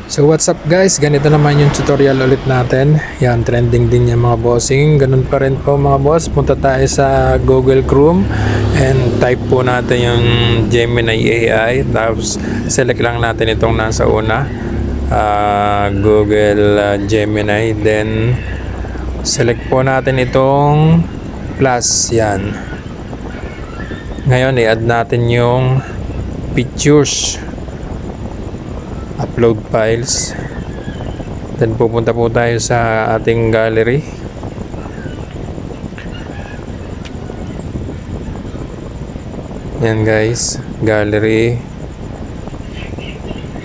So what's up guys, ganito naman yung tutorial ulit natin. Yan, trending din yung mga bossing. Ganun pa rin po mga boss, punta tayo sa Google Chrome and type po natin yung Gemini AI. Tapos select lang natin itong nasa una, Google Gemini. Then select po natin itong plus. Yan, ngayon i-add natin yung pictures, upload files. Then pupunta po tayo sa ating gallery. Yan guys, gallery.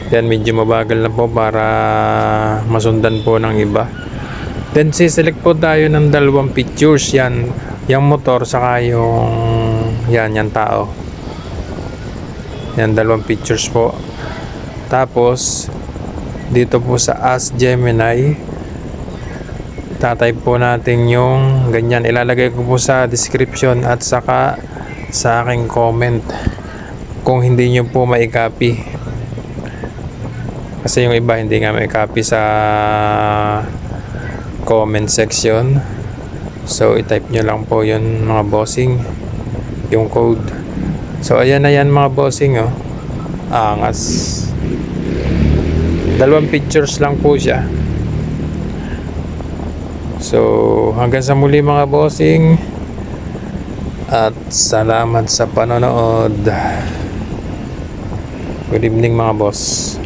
Yan, medyo mabagal na po para masundan po ng iba. Then siselect po tayo ng dalawang pictures. Yan, yung motor saka yung tao. Yan, dalawang pictures po. Tapos dito po sa Ask Gemini, tatype po natin yung ganyan. Ilalagay ko po sa description at saka sa aking comment kung hindi nyo po mai-copy, kasi yung iba hindi nga mai-copy sa comment section. So i-type nyo lang po yun mga bossing, yung code. So ayan na yan mga bossing, oh. Angas. Dalawang pictures lang po siya. So hanggang sa muli mga bossing, at salamat sa panonood. Good evening mga boss.